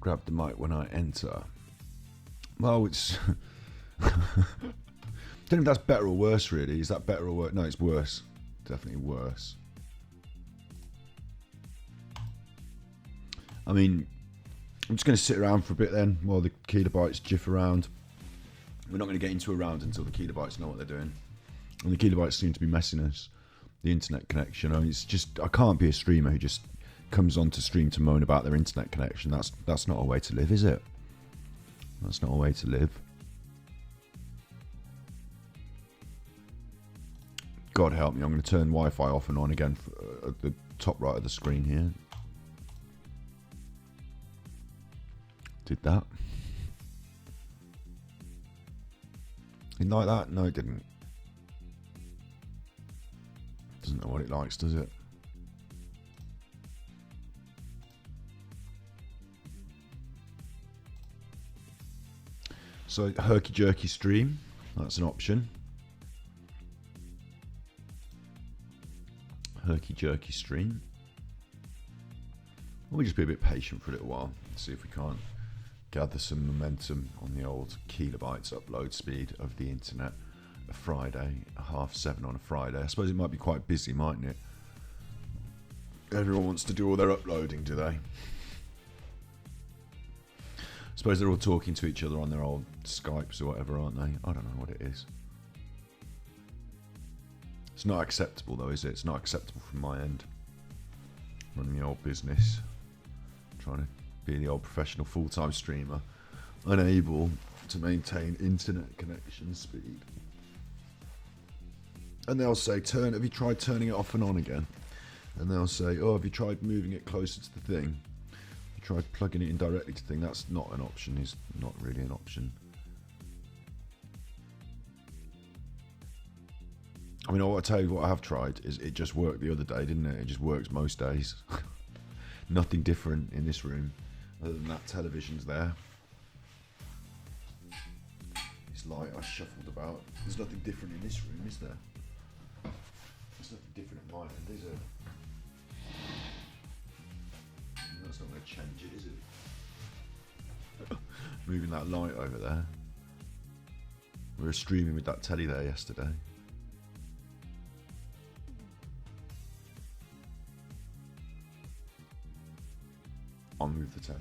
grab the mic when I enter. Well, it's... I don't know if that's better or worse, really. Is that better or worse? No, it's worse. Definitely worse. I mean, I'm just going to sit around for a bit then while the kilobytes jiff around. We're not going to get into a round until the kilobytes know what they're doing. And the kilobytes seem to be messing us. The internet connection. I mean, it's just... I can't be a streamer who just comes on to stream to moan about their internet connection. That's not a way to live, is it? That's not a way to live. God help me, I'm going to turn Wi-Fi off and on again at the top right of the screen here. Did that. Didn't like that? No, it didn't. Doesn't know what it likes, does it? So, herky-jerky stream, that's an option. Herky-jerky stream. We'll just be a bit patient for a little while and see if we can't gather some momentum on the old kilobytes upload speed of the internet. A Friday, 7:30 on a Friday. I suppose it might be quite busy, mightn't it? Everyone wants to do all their uploading, do they? I suppose they're all talking to each other on their old Skypes or whatever, aren't they? I don't know what it is. It's not acceptable though, is it? It's not acceptable from my end. Running the old business. Trying to be the old professional full-time streamer. Unable to maintain internet connection speed. And they'll say, have you tried turning it off and on again? And they'll say, oh, have you tried moving it closer to the thing? Have you tried plugging it in directly to the thing? That's not an option. It's not really an option. I mean, I'll tell you what I have tried is it just worked the other day, didn't it? It just works most days. Nothing different in this room other than that television's there. This light I shuffled about. There's nothing different in this room, is there? There's nothing different at my end, is there? That's not going to change it, is it? Moving that light over there. We were streaming with that telly there yesterday. I'll move the telly.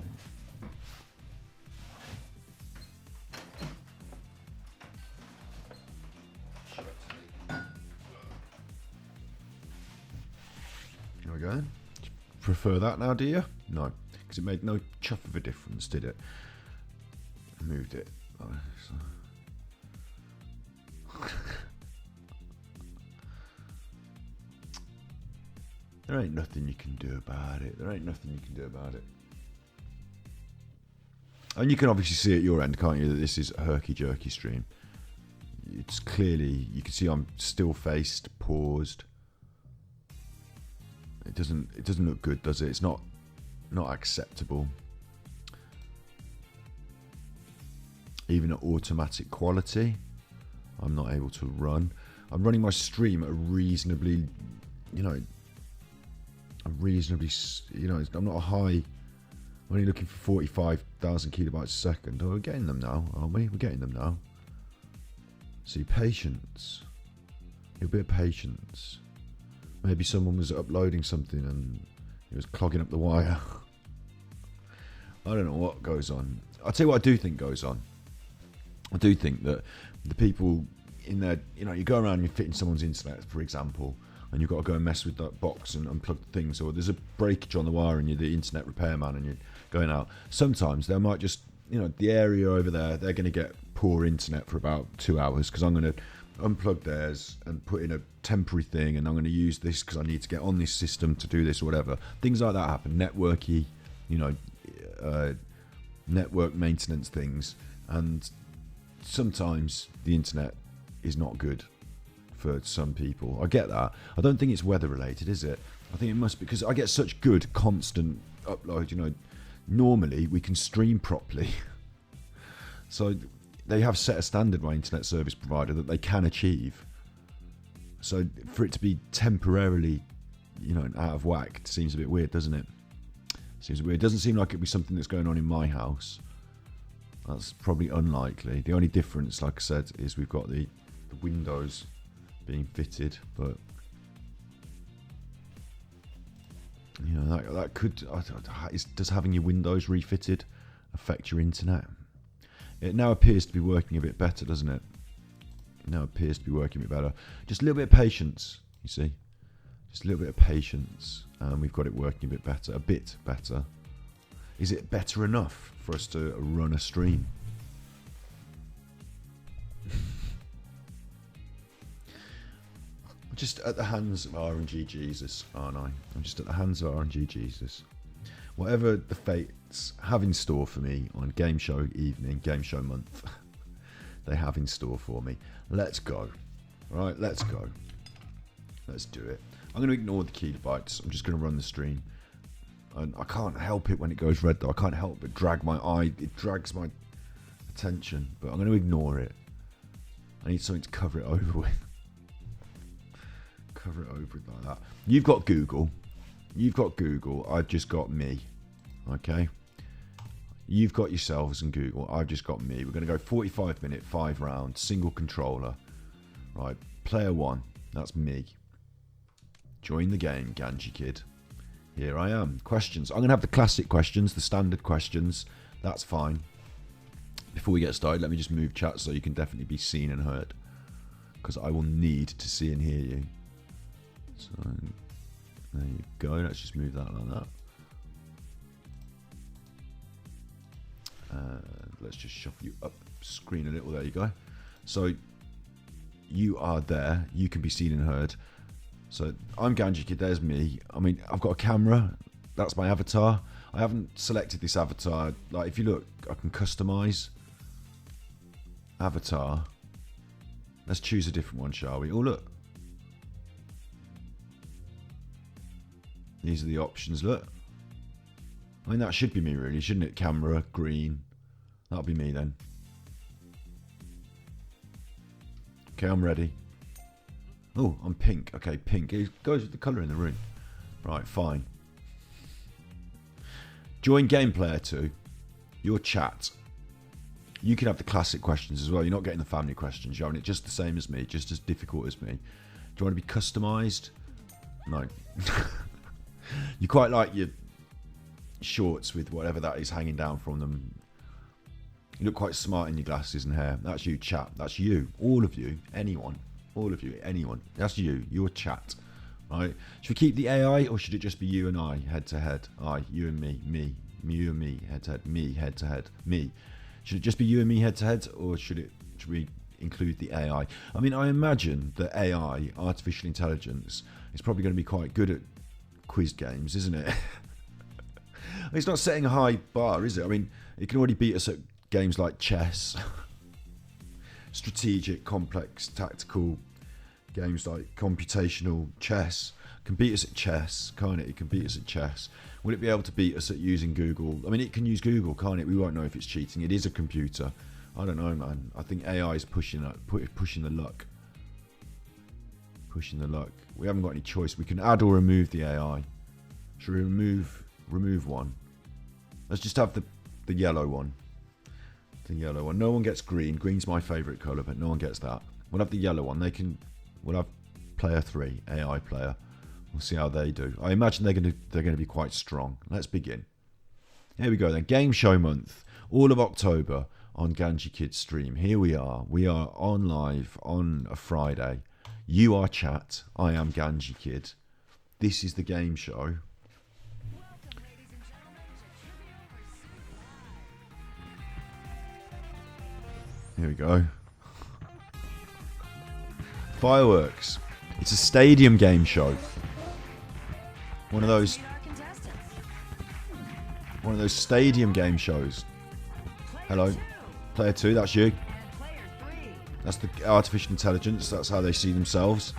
There we go. Prefer that now, do you? No, because it made no chuff of a difference, did it? I moved it. There ain't nothing you can do about it. There ain't nothing you can do about it. And you can obviously see at your end, can't you, that this is a herky-jerky stream. It's clearly, you can see I'm still faced, paused. It doesn't look good, does it? It's not acceptable. Even at automatic quality, I'm not able to run. I'm running my stream at a reasonably, I'm not a high. I'm only looking for 45,000 kilobytes a second. Oh, we're getting them now, aren't we? We're getting them now. See, patience. A bit of patience. Maybe someone was uploading something and it was clogging up the wire. I don't know what goes on. I'll tell you what I do think goes on. I do think that the people in there, you go around and you're fitting someone's internet, for example, and you've got to go and mess with that box and unplug the things, or there's a breakage on the wire and you're the internet repairman and you're going out. Sometimes they might just, the area over there, they're going to get poor internet for about 2 hours because I'm going to unplug theirs and put in a temporary thing, and I'm going to use this because I need to get on this system to do this or whatever. Things like that happen. Networky, network maintenance things. And sometimes the internet is not good for some people. I get that. I don't think it's weather related, is it? I think it must be because I get such good constant upload. Normally we can stream properly. So they have set a standard, my internet service provider, that they can achieve. So for it to be temporarily, out of whack, it seems a bit weird, doesn't it? Seems weird. It doesn't seem like it'd be something that's going on in my house. That's probably unlikely. The only difference, like I said, is we've got the windows being fitted, but you know that could. Does having your windows refitted affect your internet? It now appears to be working a bit better, doesn't it? It now appears to be working a bit better. Just a little bit of patience, you see. Just a little bit of patience, and we've got it working a bit better. A bit better. Is it better enough for us to run a stream? I'm just at the hands of RNG Jesus, aren't I? I'm just at the hands of RNG Jesus. Whatever the fates have in store for me on game show evening, game show month, they have in store for me. Let's go. All right, let's go. Let's do it. I'm going to ignore the kilobytes. I'm just going to run the stream. And I can't help it when it goes red though. I can't help but drag my eye. It drags my attention. But I'm going to ignore it. I need something to cover it over with. Cover it over like that. You've got Google. You've got Google. I've just got me. Okay. You've got yourselves and Google. I've just got me. We're going to go 45-minute, 5 rounds, single controller. Right. Player 1. That's me. Join the game, Ganji Kid. Here I am. Questions. I'm going to have the classic questions, the standard questions. That's fine. Before we get started, let me just move chat so you can definitely be seen and heard. Because I will need to see and hear you. So, there you go. Let's just move that like that. Let's just shuffle you up screen a little. There you go. So, you are there. You can be seen and heard. So I'm Ganji Kid, there's me. I mean, I've got a camera. That's my avatar. I haven't selected this avatar. Like, if you look, I can customize avatar. Let's choose a different one, shall we? Oh, look. These are the options, look. I mean, that should be me, really, shouldn't it? Camera, green. That'll be me, then. Okay, I'm ready. Oh, I'm pink. Okay, pink. It goes with the colour in the room. Right, fine. Join Game Player 2. Your chat. You can have the classic questions as well. You're not getting the family questions. You're having it just the same as me. Just as difficult as me. Do you want to be customised? No. You quite like your shorts with whatever that is hanging down from them. You look quite smart in your glasses and hair. That's you, chat. That's you. All of you. Anyone. All of you, anyone. That's you, your chat. Right? Should we keep the AI or should it just be you and I, head to head? You and me, you and me, head to head, me, head to head, me. Should it just be you and me, head to head, or should we include the AI? I mean, I imagine that AI, artificial intelligence, is probably going to be quite good at quiz games, isn't it? It's not setting a high bar, is it? I mean, it can already beat us at games like chess. Strategic, complex, tactical games like computational chess can beat us at chess, can't it? It can beat us at chess. Will it be able to beat us at using Google? I mean, it can use Google, can't it? We won't know if it's cheating. It is a computer. I don't know, man. I think AI is pushing the luck. Pushing the luck. We haven't got any choice. We can add or remove the AI. Should we remove one? Let's just have the yellow one. The yellow one. No one gets green. Green's my favourite colour, but no one gets that. We'll have the yellow one. We'll have player 3, AI player. We'll see how they do. I imagine they're going to be quite strong. Let's begin. Here we go then. Game show month. All of October on Ganji Kid stream. Here we are. We are on live on a Friday. You are chat. I am Ganji Kid. This is the game show. Here we go. Fireworks. It's a stadium game show. One of those stadium game shows. Hello. Player 2, that's you. That's the artificial intelligence. That's how they see themselves.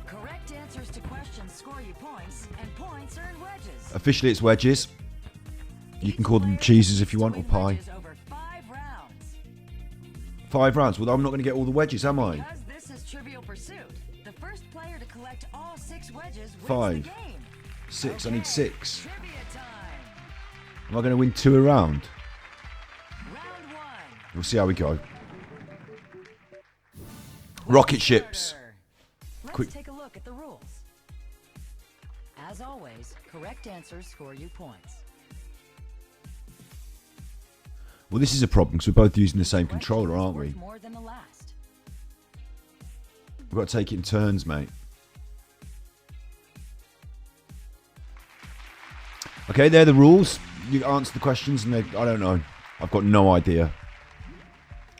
Correct answers to questions score you points, and points earn wedges. Officially, it's wedges. You can call them cheeses if you want, or pie. 5 rounds. Well, I'm not going to get all the wedges, am I? Because this is Trivial Pursuit. The first player to collect all 6 wedges wins 5. the game. 6. I need 6. Trivia time. Am I going to win 2 a round? Round 1. We'll see how we go. Rocket ships. Let's Quick. take a look at the rules. As always, correct answers score you points. Well, this is a problem because we're both using the same controller, aren't we? More than the last. We've got to take it in turns, mate. Okay, they're the rules. You answer the questions and I don't know. I've got no idea.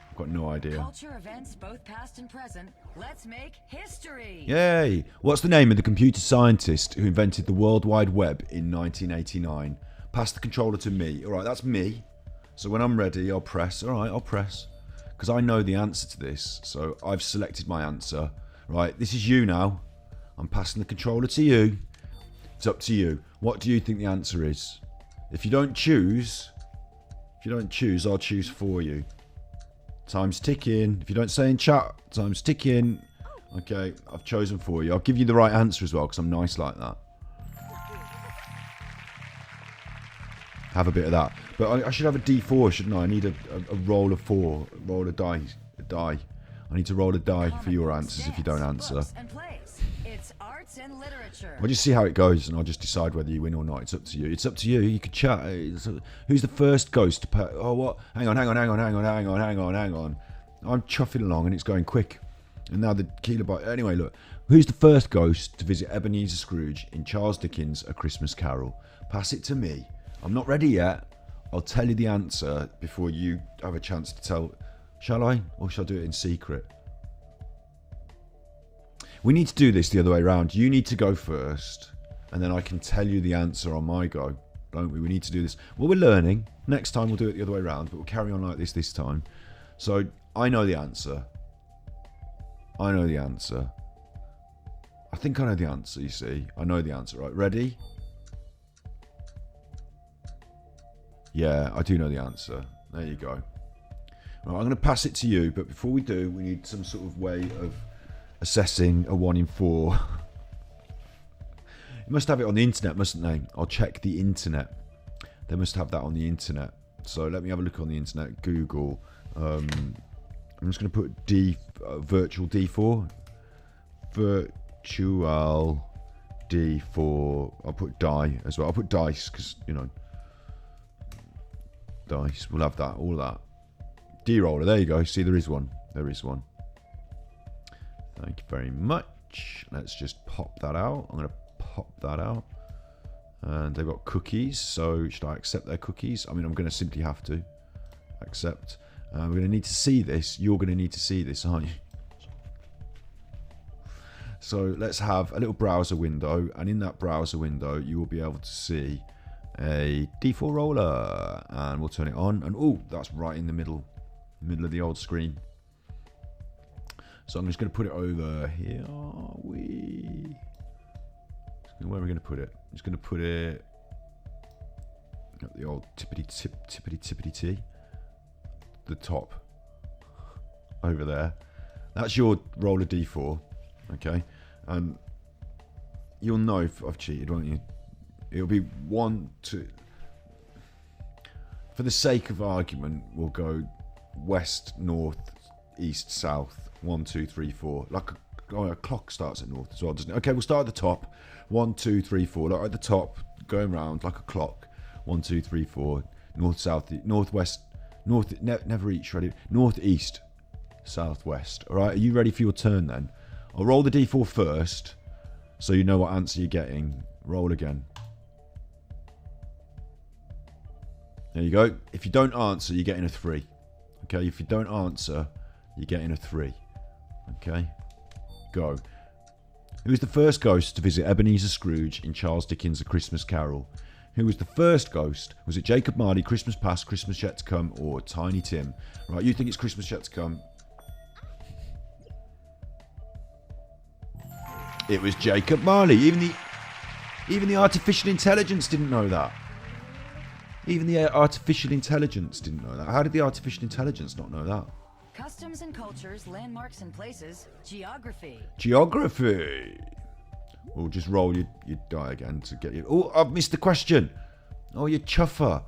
I've got no idea. Culture events, both past and present. Let's make history. Yay! What's the name of the computer scientist who invented the World Wide Web in 1989? Pass the controller to me. All right, that's me. So when I'm ready, I'll press. All right, I'll press. Because I know the answer to this. So I've selected my answer. Right, this is you now. I'm passing the controller to you. It's up to you. What do you think the answer is? If you don't choose, I'll choose for you. Time's ticking. If you don't say in chat, time's ticking. Okay, I've chosen for you. I'll give you the right answer as well because I'm nice like that. Have a bit of that. But I should have a D4, shouldn't I? I need a roll of 4. Roll a die. I need to roll a die for your answers if you don't answer. It's arts and literature. We'll just see how it goes and I'll just decide whether you win or not. It's up to you. It's up to you. You could chat. Who's the first ghost to pay? Oh, what? Hang on. I'm chuffing along and it's going quick. And now the kilobyte. Anyway, look. Who's the first ghost to visit Ebenezer Scrooge in Charles Dickens' A Christmas Carol? Pass it to me. I'm not ready yet. I'll tell you the answer before you have a chance to tell. Shall I? Or shall I do it in secret? We need to do this the other way around. You need to go first, and then I can tell you the answer on my go, don't we? We need to do this. Well, we're learning. Next time we'll do it the other way around, but we'll carry on like this time. So, I know the answer. I know the answer. I think I know the answer, you see. I know the answer, right? Ready? Yeah, I do know the answer. There you go. Right, I'm going to pass it to you, but before we do, we need some sort of way of assessing a 1 in 4. You must have it on the internet, mustn't they? I'll check the internet. They must have that on the internet. So let me have a look on the internet. Google. I'm just going to put virtual D4. Virtual D4. I'll put die as well. I'll put dice because, you know, dice. We'll have that. All that. D-roller. There you go. See, there is one. There is one. Thank you very much. Let's just pop that out. I'm going to pop that out. And they've got cookies. So should I accept their cookies? I mean, I'm going to simply have to accept. We're going to need to see this. You're going to need to see this, aren't you? So let's have a little browser window. And in that browser window, you will be able to see a D4 roller. And we'll turn it on. And oh, that's right in the middle of the old screen. So I'm just going to put it over here. Are we? Where are we going to put it? I'm just going to put it at the old tippity T. The top. Over there. That's your roller D4. Okay. And you'll know if I've cheated, won't you? It'll be 1, 2. For the sake of argument, we'll go west, north, east, south. 1, 2, 3, 4. Like a clock starts at north as well, doesn't it? Okay, we'll start at the top. 1, 2, 3, 4. Like at the top, going round like a clock. 1, 2, 3, 4. North, south, northwest, north. Never each ready. Northeast, southwest. All right. Are you ready for your turn then? I'll roll the D4 first, so you know what answer you're getting. Roll again. There you go. If you don't answer, you're getting a 3. Okay. If you don't answer, you're getting a 3. Okay, go. Who was the first ghost to visit Ebenezer Scrooge in Charles Dickens' A Christmas Carol? Who was the first ghost? Was it Jacob Marley, Christmas Past, Christmas Yet to Come, or Tiny Tim? Right, you think it's Christmas Yet to Come. It was Jacob Marley. Even the artificial intelligence didn't know that. Even the artificial intelligence didn't know that. How did the artificial intelligence not know that? Customs and cultures, landmarks and places, geography. Geography. Or just roll your die again to get you. Oh, I've missed the question. Oh, you chuffer.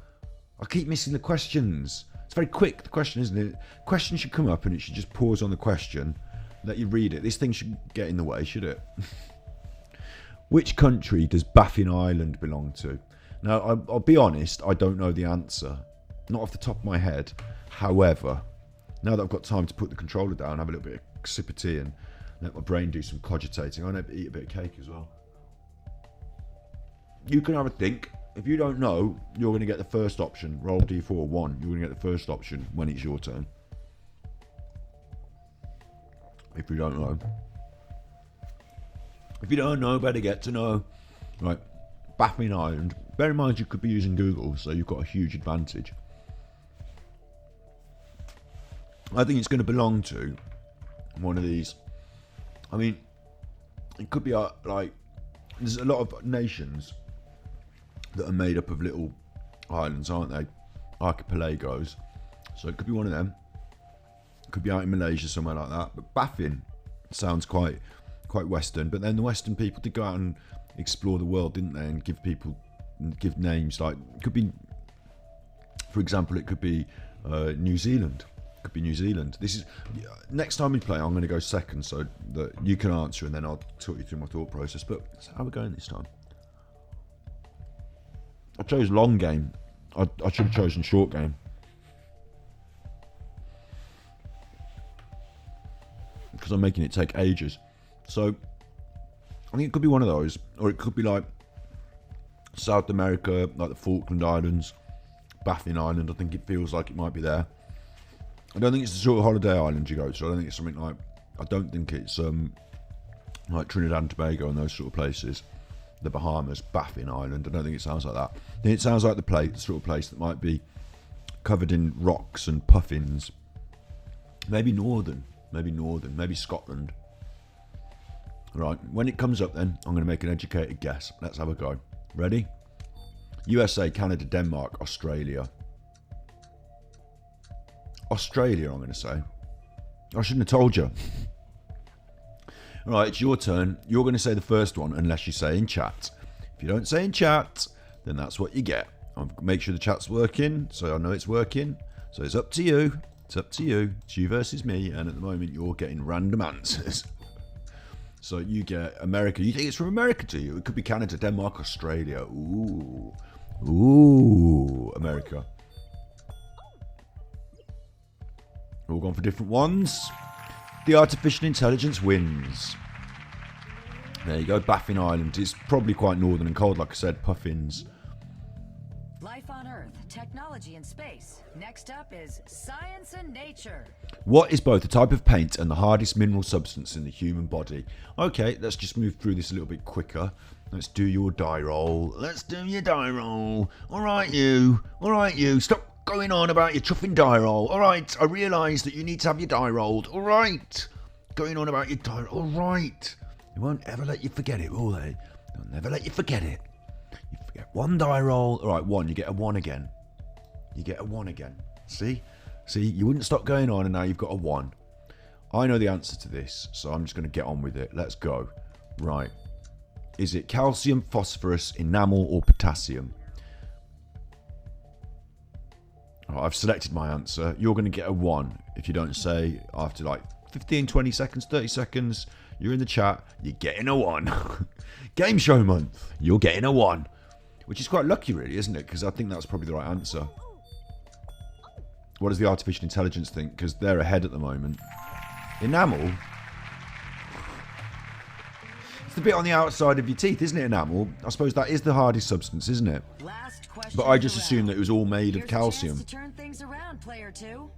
I keep missing the questions. It's very quick, the question, isn't it? Question should come up and it should just pause on the question. Let you read it. This thing should get in the way, should it? Which country does Baffin Island belong to? Now, I'll be honest, I don't know the answer. Not off the top of my head. However, now that I've got time to put the controller down, have a little bit of sip of tea and let my brain do some cogitating. I'm going to eat a bit of cake as well. You can have a think. If you don't know, you're going to get the first option. Roll D4 1. You're going to get the first option when it's your turn. If you don't know. If you don't know, better get to know. Right. Baffin Island. Bear in mind you could be using Google, so you've got a huge advantage. I think it's going to belong to one of these. I mean, it could be like, there's a lot of nations that are made up of little islands, aren't they? Archipelagos. So it could be one of them. It could be out in Malaysia, somewhere like that. But Baffin sounds quite Western. But then the Western people did go out and explore the world, didn't they? And give names like, it could be, for example, it could be New Zealand. It could be New Zealand. This is, next time we play, I'm going to go second so that you can answer and then I'll talk you through my thought process. But how are we going this time? I chose long game. I should have chosen short game. Because I'm making it take ages. So, I think it could be one of those. Or it could be like South America, like the Falkland Islands, Baffin Island. I think it feels like it might be there. I don't think it's the sort of holiday island you go to. I don't think it's something like, I don't think it's like Trinidad and Tobago and those sort of places. The Bahamas, Baffin Island. I don't think it sounds like that. I think it sounds like the sort of place that might be covered in rocks and puffins. Maybe northern, maybe Scotland. Right, when it comes up then, I'm going to make an educated guess. Let's have a go. Ready? USA, Canada, Denmark, Australia. Australia, I'm going to say. I shouldn't have told you. Right, it's your turn. You're going to say the first one unless you say in chat. If you don't say in chat, then that's what you get. I'll make sure the chat's working, so I know it's working. So it's up to you. It's up to you. It's you versus me, and at the moment you're getting random answers. So you get America. You think it's from America to you? It could be Canada, Denmark, Australia. Ooh. Ooh, America. All gone for different ones. The artificial intelligence wins. There you go, Baffin Island. It's probably quite northern and cold, like I said, puffins. Life on Earth, technology in space. Next up is science and nature. What is both a type of paint and the hardest mineral substance in the human body? Okay, let's just move through this a little bit quicker. Let's do your die roll. Let's do your die roll. All right, you. Stop going on about your chuffing die roll. All right, I realise that you need to have your die rolled. All right. Going on about your die roll. All right. They won't ever let you forget it, will they? They'll never let you forget it. You forget one die roll. All right, one. You get a one again. See, you wouldn't stop going on and now you've got a one. I know the answer to this, so I'm just going to get on with it. Let's go. Right. Is it calcium, phosphorus, enamel, or potassium? Right, I've selected my answer. You're going to get a 1 if you don't say after like 15, 20 seconds, 30 seconds. You're in the chat. You're getting a 1. Game show month. You're getting a 1. Which is quite lucky, really, isn't it? Because I think that's probably the right answer. What does the artificial intelligence think? Because they're ahead at the moment. Enamel? It's the bit on the outside of your teeth, isn't it, enamel? I suppose that is the hardest substance, isn't it? But I just assumed that it was all made of calcium. To turn things around, player 2.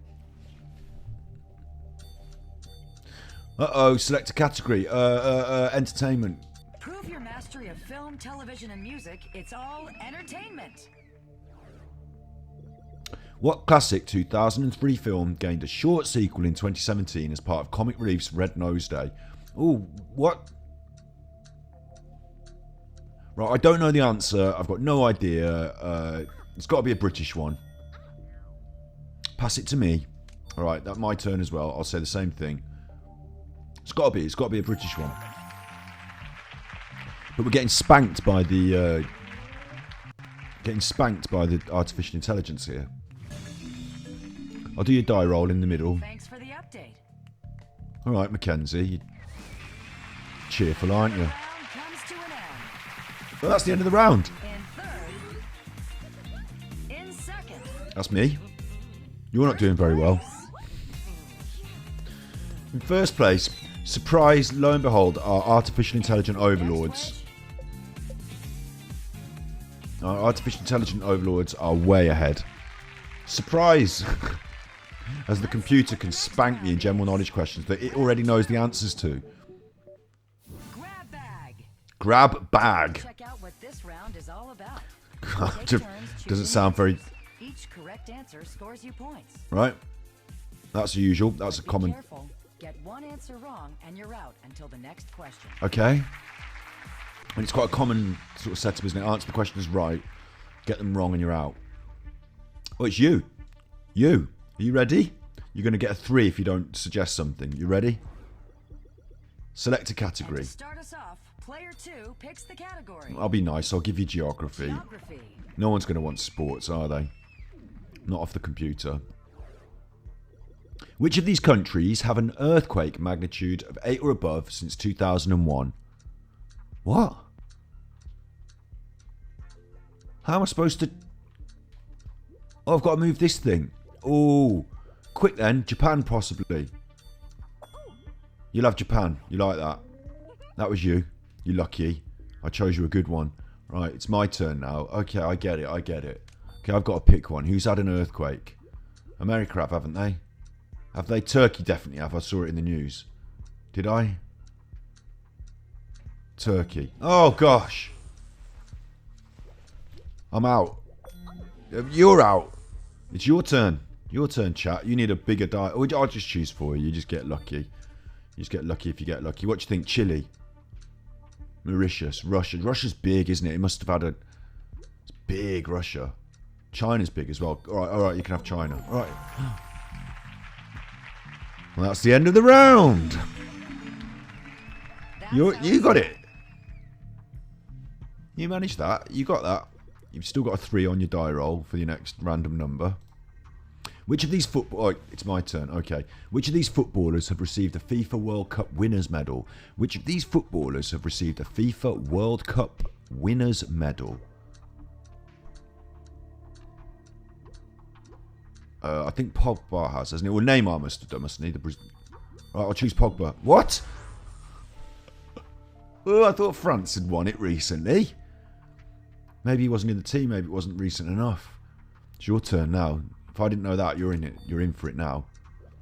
Uh-oh, select a category. Entertainment. Prove your mastery of film, television, and music. It's all entertainment. What classic 2003 film gained a short sequel in 2017 as part of Comic Relief's Red Nose Day? Ooh, what? Right, I don't know the answer. I've got no idea. It's got to be a British one. Pass it to me. All right, that's my turn as well. I'll say the same thing. It's got to be a British one. But we're getting spanked by the artificial intelligence here. I'll do your die roll in the middle. Thanks for the update. All right, Mackenzie. You're cheerful, aren't you? Round comes to an end. Well, that's the end of the round. In third. In second. That's me. You're not doing very well. In first place, surprise, lo and behold, are artificial intelligent overlords. Our artificial intelligent overlords are way ahead. Surprise! As the computer can spank me in general knowledge questions that it already knows the answers to. Grab bag. Grab bag. Check out what this round is all about. Doesn't sound very... Each correct answer scores you points. Right. That's the usual. That's a Be common... careful. Get one answer wrong and you're out until the next question. Okay. And it's quite a common sort of setup, isn't it? Answer the questions right, get them wrong, and you're out. Oh, it's you. You. Are you ready? You're going to get a 3 if you don't suggest something. You ready? Select a category. And to start us off, player 2 picks the category. I'll be nice. I'll give you geography. Geography. No one's going to want sports, are they? Not off the computer. Which of these countries have an earthquake magnitude of 8 or above since 2001? What? How am I supposed to... Oh, I've got to move this thing. Oh, quick then. Japan, possibly. You'll have Japan. You like that? That was you. You're lucky. I chose you a good one. Right, it's my turn now. Okay, I get it. I get it. Okay, I've got to pick one. Who's had an earthquake? America have, haven't they? Have they? Turkey definitely have. I saw it in the news. Did I? Turkey. Oh, gosh. I'm out. You're out. It's your turn. Your turn, chat. You need a bigger die. Oh, I'll just choose for you. You just get lucky. You just get lucky if you get lucky. What do you think? Chile. Mauritius. Russia. Russia's big, isn't it? It must have had a... It's big, Russia. China's big as well. All right, you can have China. All right. Well, that's the end of the round. You got it. You managed that. You got that. You've still got a 3 on your die roll for your next random number. Which of these football... Oh, it's my turn. Okay. Which of these footballers have received a FIFA World Cup Winners' Medal? Which of these footballers have received a FIFA World Cup Winners' Medal? I think Pogba has, hasn't he? Well, Neymar must have done, mustn't he? Right, I'll choose Pogba. What? Oh, I thought France had won it recently. Maybe he wasn't in the team. Maybe it wasn't recent enough. It's your turn now. If I didn't know that, you're in it. You're in for it now.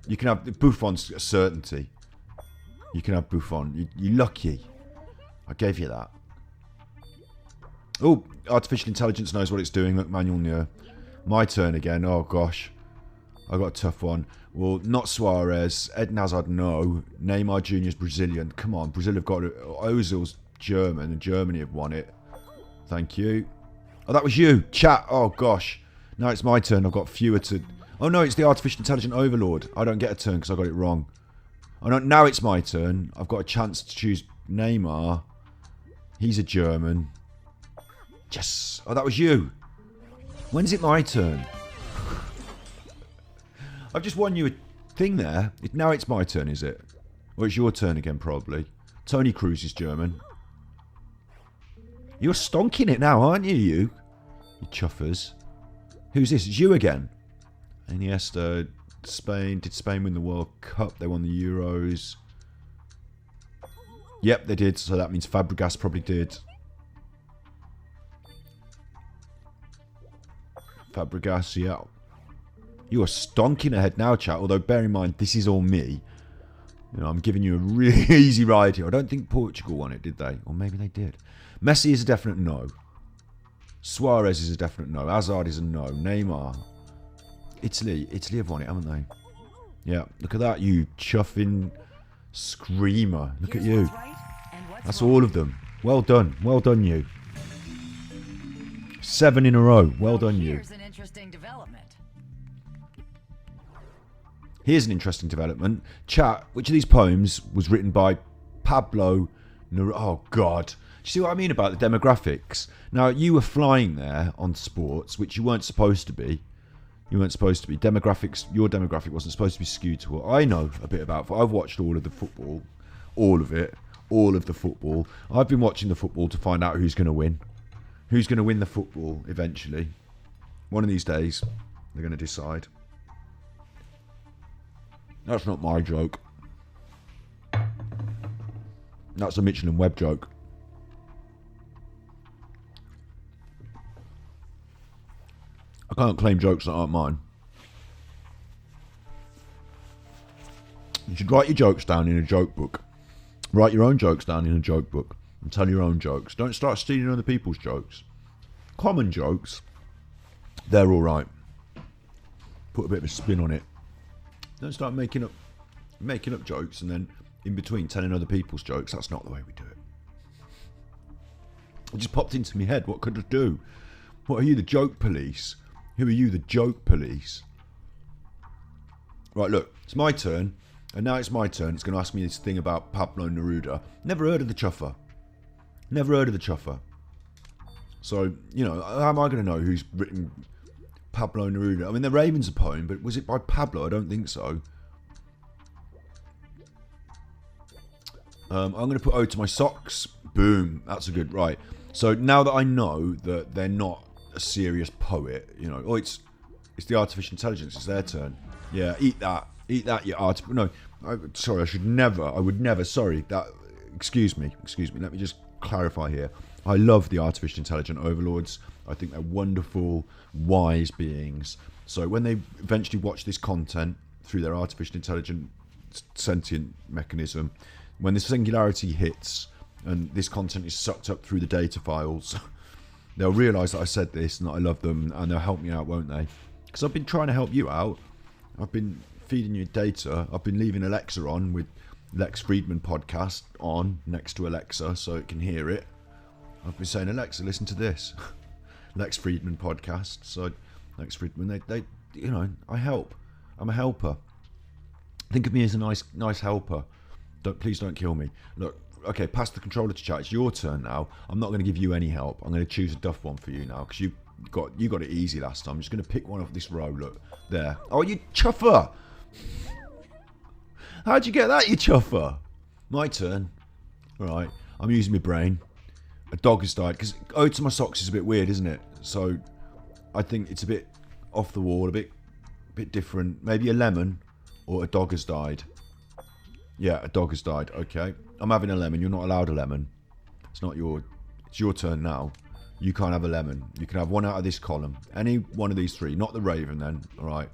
You can have Buffon's a certainty. You can have Buffon. You're lucky. I gave you that. Oh, artificial intelligence knows what it's doing. Look, Manuel Neuer. My turn again. Oh, gosh. I got a tough one. Well, not Suarez. Eden Hazard, no. Neymar Jr.'s Brazilian. Come on, Brazil have got it. Ozil's German, and Germany have won it. Thank you. Oh, that was you. Chat. Oh, gosh. Now it's my turn. I've got fewer to... Oh, no, it's the artificial intelligent overlord. I don't get a turn because I got it wrong. Oh, no, now it's my turn. I've got a chance to choose Neymar. He's a German. Yes. Oh, that was you. When's it my turn? I've just won you a thing there. Now it's my turn, is it? Or it's your turn again, probably. Tony Cruz is German. You're stonking it now, aren't you, you? You chuffers. Who's this? It's you again. Iniesta, Spain. Did Spain win the World Cup? They won the Euros. Yep, they did. So that means Fabregas probably did. Fabregas, yeah. You are stonking ahead now, chat. Although, bear in mind, this is all me. You know, I'm giving you a really easy ride here. I don't think Portugal won it, did they? Or maybe they did. Messi is a definite no. Suarez is a definite no. Hazard is a no. Neymar. Italy have won it, haven't they? Yeah, look at that, you chuffing screamer. Look at you. That's all of them. Well done. Well done, you. 7 in a row. Well done, you. Here's an interesting development. Here's an interesting development. Chat, which of these poems was written by Pablo Oh, God. you see what I mean about the demographics? Now, you were flying there on sports, which you weren't supposed to be. You weren't supposed to be. Demographics, your demographic wasn't supposed to be skewed to what I know a bit about. I've watched all of the football, all of it, all of the football. I've been watching the football to find out who's going to win. Who's going to win the football eventually. One of these days, they're going to decide. That's not my joke. That's a Mitchell and Webb joke. I can't claim jokes that aren't mine. You should write your jokes down in a joke book. Write your own jokes down in a joke book and tell your own jokes. Don't start stealing other people's jokes. Common jokes, they're all right. Put a bit of a spin on it. Don't start making up jokes and then in between telling other people's jokes. That's not the way we do it. It just popped into my head. What could I do? What are you, the joke police? Who are you, the joke police? Right, look, it's my turn. And now it's my turn. It's going to ask me this thing about Pablo Neruda. Never heard of the chuffer. Never heard of the chuffer. So, you know, how am I going to know who's written Pablo Neruda? I mean, The Raven's a poem, but was it by Pablo? I don't think so. I'm going to put ode to my socks. Boom. That's a good... Right. So now that I know that they're not a serious poet, you know... Oh, it's the artificial intelligence. It's their turn. Yeah, eat that. Eat that, you art... No, sorry, I would never... Sorry, that... Excuse me. Let me just clarify here. I love the artificial intelligent overlords. I think they're wonderful, wise beings. So when they eventually watch this content through their artificial intelligent sentient mechanism... When the singularity hits and this content is sucked up through the data files, they'll realise that I said this and that I love them, and they'll help me out, won't they? Because I've been trying to help you out. I've been feeding you data. I've been leaving Alexa on with Lex Friedman podcast on next to Alexa so it can hear it. I've been saying, Alexa, listen to this. Lex Friedman podcast. So Lex Friedman, they you know, I help. I'm a helper. Think of me as a nice helper. Please don't kill me. Look, okay, pass the controller to chat. It's your turn now. I'm not going to give you any help. I'm going to choose a duff one for you now because you got it easy last time. I'm just going to pick one off this row. Look, there. Oh, you chuffer! How'd you get that, you chuffer? My turn. All right, I'm using my brain. A dog has died because ode to my socks is a bit weird, isn't it? So I think it's a bit off the wall, a bit different. Maybe a lemon or a dog has died. Yeah, a dog has died. Okay. I'm having a lemon. You're not allowed a lemon. It's your turn now. You can't have a lemon. You can have one out of this column. Any one of these three. Not the Raven then. All right.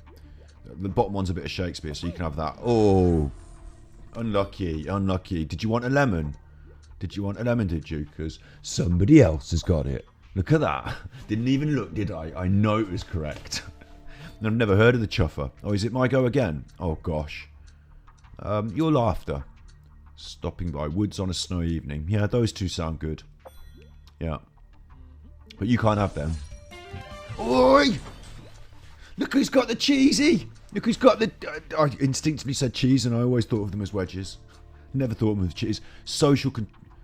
The bottom one's a bit of Shakespeare, so you can have that. Oh. Unlucky. Did you want a lemon? Did you, Because somebody else has got it. Look at that. Didn't even look, did I? I know it was correct. I've never heard of the chuffer. Oh, is it my go again? Oh, gosh. Your laughter. Stopping by woods on a snowy evening. Yeah, those two sound good. Yeah. But you can't have them. Oi! Look who's got the cheesy! Look who's got the... I instinctively said cheese and I always thought of them as wedges. Never thought of them as cheese. Social...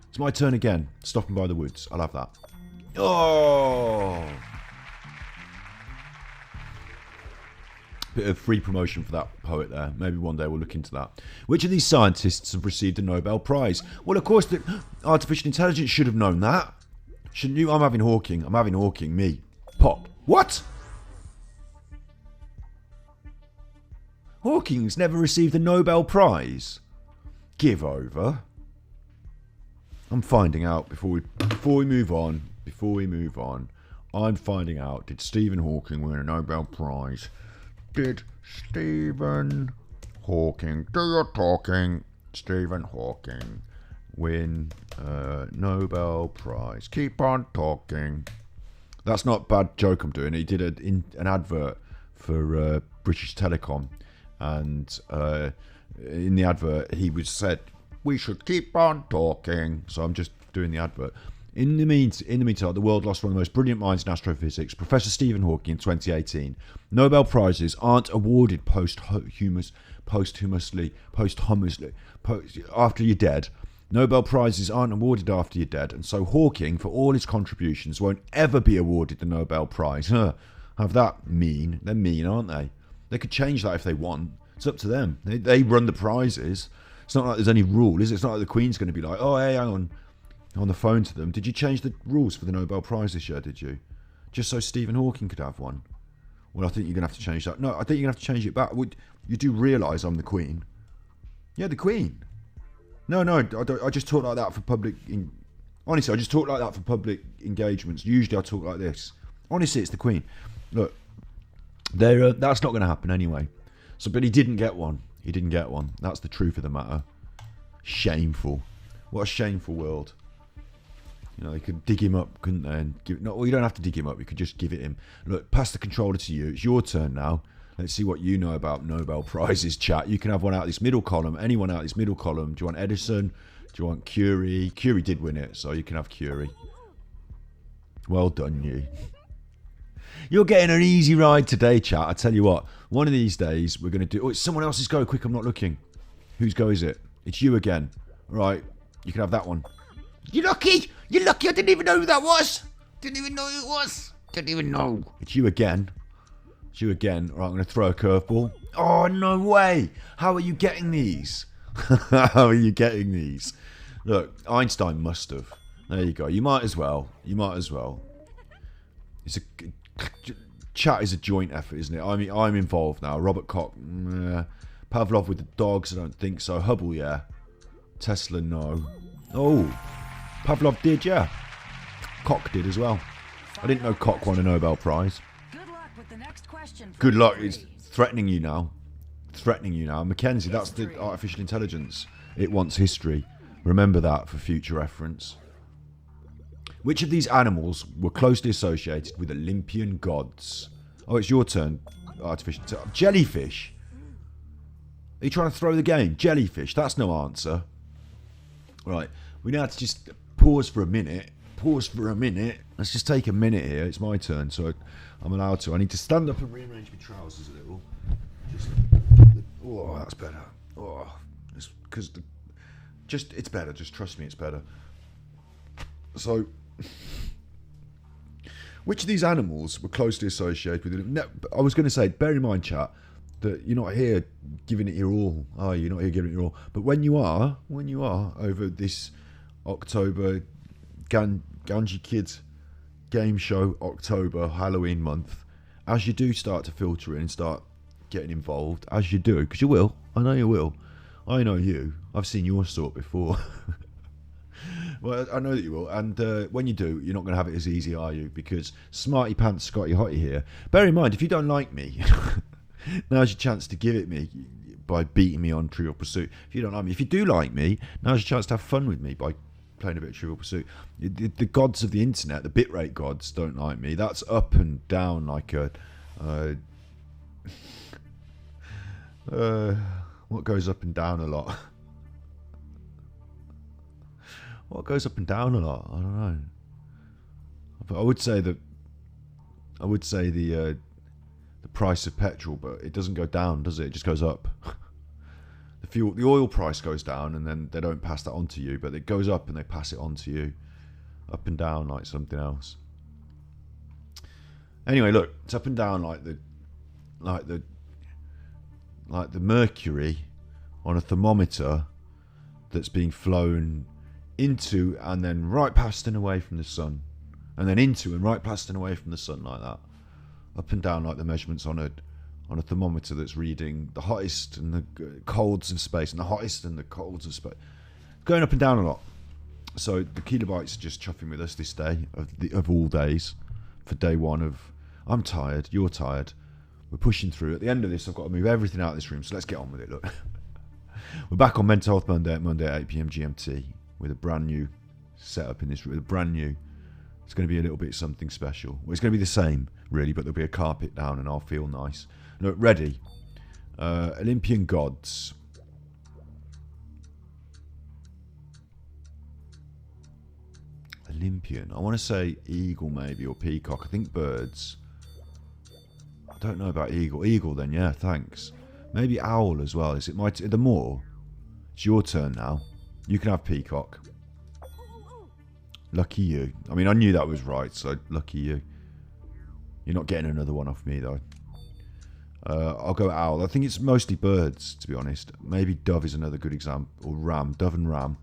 It's my turn again. Stopping by the woods. I'll have that. Oh! Bit of free promotion for that poet there. Maybe one day we'll look into that. Which of these scientists have received a Nobel Prize? Well, of course, the artificial intelligence should have known that. Shouldn't you? I'm having Hawking. Me. Pop. What? Hawking's never received a Nobel Prize? Give over. I'm finding out before we move on. I'm finding out, did Stephen Hawking win a Nobel Prize? Did Stephen Hawking, do your talking, Stephen Hawking win a Nobel Prize? Keep on talking. That's not a bad joke I'm doing. He did an advert for British Telecom, and in the advert he said, we should keep on talking. So I'm just doing the advert. In the meantime, the world lost one of the most brilliant minds in astrophysics, Professor Stephen Hawking, in 2018. Nobel Prizes aren't awarded posthumously after you're dead. Nobel Prizes aren't awarded after you're dead, and so Hawking, for all his contributions, won't ever be awarded the Nobel Prize. Have that mean. They're mean, aren't they? They could change that if they want. It's up to them. They run the prizes. It's not like there's any rule, is it? It's not like the Queen's going to be like, oh, hey, hang on the phone to them. Did you change the rules for the Nobel Prize this year, did you? Just so Stephen Hawking could have one. Well, I think you're going to have to change that. No, I think you're going to have to change it back. You do realise I'm the Queen. Yeah, the Queen. No, I just talk like that for public... Honestly, I just talk like that for public engagements. Usually I talk like this. Honestly, it's the Queen. Look, that's not going to happen anyway. So, but he didn't get one. He didn't get one. That's the truth of the matter. Shameful. What a shameful world. You know, they could dig him up, couldn't they? And give, no, well, you don't have to dig him up. You could just give it him. Look, pass the controller to you. It's your turn now. Let's see what you know about Nobel Prizes, chat. You can have one out of this middle column. Anyone out of this middle column. Do you want Edison? Do you want Curie? Curie did win it, so you can have Curie. Well done, you. You're getting an easy ride today, chat. I tell you what. One of these days, we're going to do... Oh, it's someone else's go. Quick, I'm not looking. Whose go is it? It's you again. Right. You can have that one. You're lucky. You're lucky. I didn't even know who that was. Didn't even know who it was. Didn't even know. It's you again. It's you again. All right, I'm going to throw a curveball. Oh, no way. How are you getting these? How are you getting these? Look, Einstein must have. There you go. You might as well. You might as well. It's a... Chat is a joint effort, isn't it? I mean, I'm involved now. Robert Koch, Pavlov with the dogs, I don't think so. Hubble, yeah. Tesla, no. Oh, Pavlov did, yeah. Koch did as well. I didn't know Koch won a Nobel Prize. Good luck with the next question. Good luck. It's threatening you now. Threatening you now. Mackenzie, that's the artificial intelligence. It wants history. Remember that for future reference. Which of these animals were closely associated with Olympian gods? Oh, it's your turn. Artificial jellyfish. Are you trying to throw the game? Jellyfish. That's no answer. Right. We now have to just pause for a minute. Pause for a minute. Let's just take a minute here. It's my turn, so I'm allowed to. I need to stand up and rearrange my trousers a little. Just. Oh, that's better. Oh, it's because it's better. Just trust me, it's better. So. Which of these animals were closely associated with it? I was going to say, bear in mind, chat, that you're not here giving it your all, are you? You're not here giving it your all. But when you are over this October Ganji Kids game show, October, Halloween month, as you do start to filter in and start getting involved, as you do, because you will, I know you will, I know you, I've seen your sort before. Well, I know that you will, and when you do, you're not going to have it as easy, are you? Because Smarty Pants Scotty Hottie here. Bear in mind, if you don't like me, now's your chance to give it me by beating me on Trivial Pursuit. If you don't like me, if you do like me, now's your chance to have fun with me by playing a bit of Trivial Pursuit. The gods of the internet, the bitrate gods, don't like me. That's up and down like a... what goes up and down a lot? What goes up and down a lot? I don't know. But I would say the price of petrol, but it doesn't go down, does it? It just goes up. The oil price goes down, and then they don't pass that on to you, but it goes up and they pass it on to you, up and down like something else. Anyway, look, it's up and down like the mercury on a thermometer that's being flown into and then right past and away from the sun, and then into and right past and away from the sun, like that, up and down like the measurements on a thermometer that's reading the hottest and the colds of space and the hottest and the colds of space, going up and down a lot. So the kilobytes are just chuffing with us this day of all days, for day one of I'm tired, you're tired, we're pushing through. At the end of this, I've got to move everything out of this room, so let's get on with it. Look, we're back on Mental Health Monday at 8 PM GMT. With a brand new setup in this room, it's going to be a little bit something special. Well, it's going to be the same, really, but there'll be a carpet down and I'll feel nice. Look, ready. Olympian gods. Olympian. I want to say eagle, maybe, or peacock. I think birds. I don't know about eagle. Eagle, then, yeah, thanks. Maybe owl as well. Is it the more? It's your turn now. You can have peacock. Lucky you. I mean, I knew that was right, so lucky you. You're not getting another one off me, though. I'll go owl. I think it's mostly birds, to be honest. Maybe dove is another good example. Or ram. Dove and ram.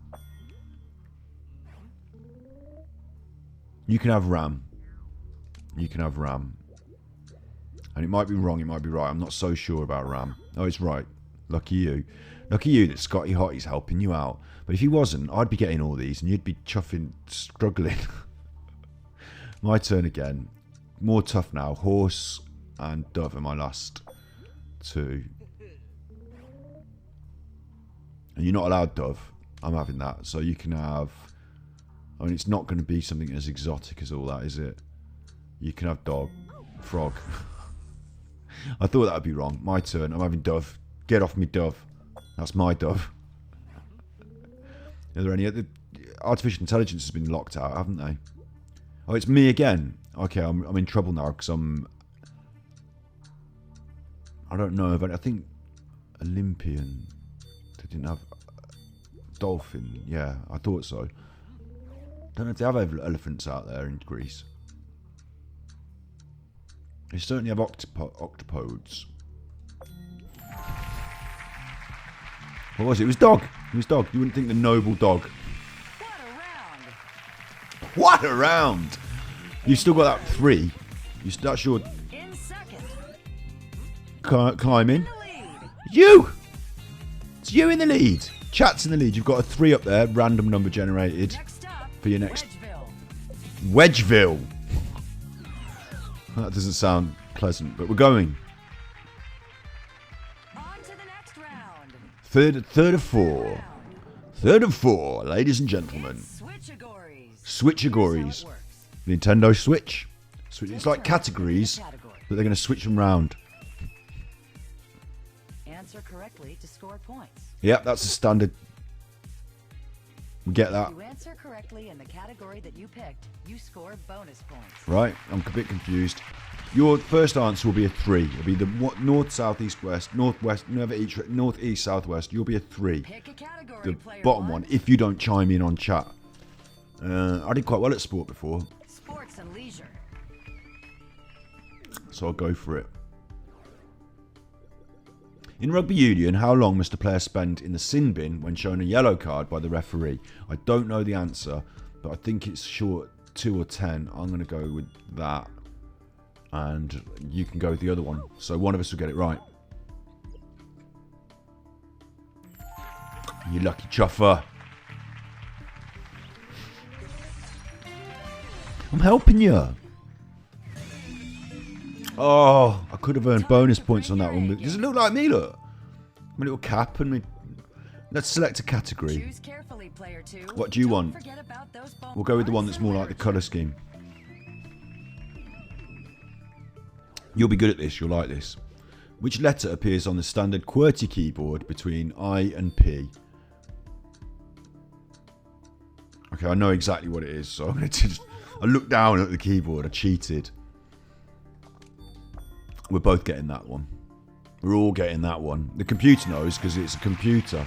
You can have ram. You can have ram. And it might be wrong, it might be right. I'm not so sure about ram. Oh, it's right. Lucky you. Lucky you that Scotty Hotty's helping you out. But if he wasn't, I'd be getting all these and you'd be chuffing, struggling. My turn again. More tough now. Horse and dove are my last two. And you're not allowed dove. I'm having that. So you can have... I mean, it's not going to be something as exotic as all that, is it? You can have dog. Frog. I thought that would be wrong. My turn. I'm having dove. Get off me, dove. That's my dove. Are there any other... Artificial intelligence has been locked out, haven't they? Oh, it's me again. Okay, I'm in trouble now because I'm... I don't know, but I think Olympian... They didn't have... Dolphin. Yeah, I thought so. Don't know if they have elephants out there in Greece. They certainly have octopodes. What was it? It was dog. It was dog. You wouldn't think the noble dog. What a round! What a round! You've still got that 3. That's your In second. climbing. The lead. You! It's you in the lead. Chat's in the lead. You've got a 3 up there. Random number generated Next up, for your next... Wedgeville. Wedgeville. That doesn't sound pleasant, but we're going. On to the next round. Third of 4. Third of 4, ladies and gentlemen. Switchagories. Switchagories. Here's how it works. Nintendo Switch. It's like categories, but they're going to switch them round. Answer correctly to score points. Yep, that's a standard. We get that. If you answer correctly in the category that you picked, you score bonus points. Right, I'm a bit confused. Your first answer will be a 3. It'll be the north, south, east, west, northwest, north, east, southwest. You'll be a 3. Pick a category, The player bottom one, if you don't chime in on chat. I did quite well at sport before, Sports and leisure. so I'll go for it. In rugby union, how long must a player spend in the sin bin when shown a yellow card by the referee? I don't know the answer, but I think it's short 2 or 10. I'm going to go with that. And you can go with the other one. So one of us will get it right. You lucky chuffer. I'm helping you. Oh, I could have earned bonus points on that one. But does it look like me? Look. My little cap and me. Let's select a category. Choose carefully, player 2. What do you Don't want? forget about those bump We'll go with the one marks that's more and like the literature. colour scheme. You'll be good at this. You'll like this. Which letter appears on the standard QWERTY keyboard between I and P? Okay, I know exactly what it is, so I'm going to just... I looked down at the keyboard. I cheated. We're both getting that one. We're all getting that one. The computer knows because it's a computer.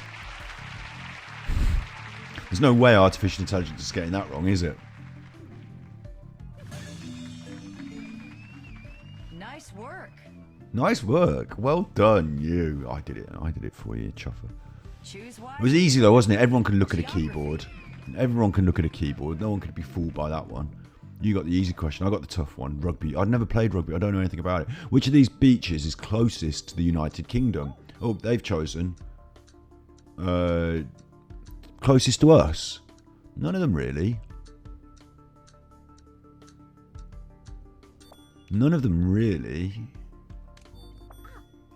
There's no way artificial intelligence is getting that wrong, is it? Nice work. Nice work. Well done, you. I did it. I did it for you, chuffer. Choose It was easy though, wasn't it? Everyone can look at a keyboard. Everyone can look at a keyboard. No one could be fooled by that one. You got the easy question. I got the tough one. Rugby. I'd never played rugby. I don't know anything about it. Which of these beaches is closest to the United Kingdom? Oh, they've chosen. Closest to us? None of them really. None of them really.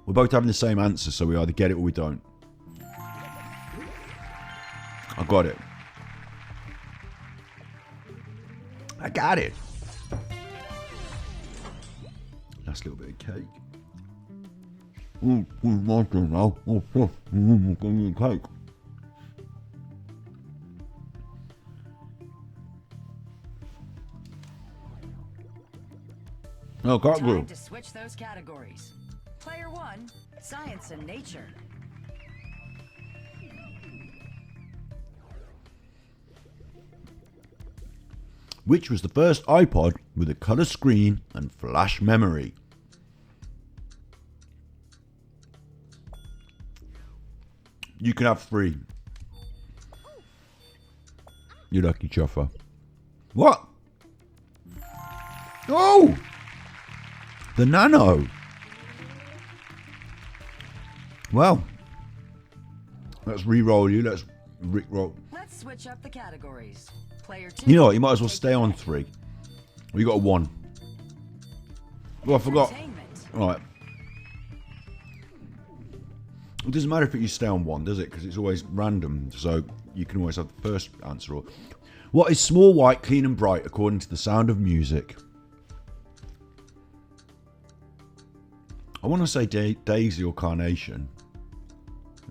We're both having the same answer, so we either get it or we don't. I got it. I got it. Last little bit of cake. My turn now. Cake. No, can't Time go. to switch those categories. Player 1, science and nature. Which was the first iPod with a colour screen and flash memory? You can have 3. You lucky chuffer. What? Oh! The Nano. Well, let's re-roll you. Let's re-roll. Let's switch up the categories. Player 2. You know what? You might as well stay on 3. We got a 1. Oh, I forgot. Right. It doesn't matter if you stay on 1, does it? Because it's always random. So you can always have the first answer. Or what is small, white, clean and bright according to the Sound of Music? I want to say Daisy or Carnation.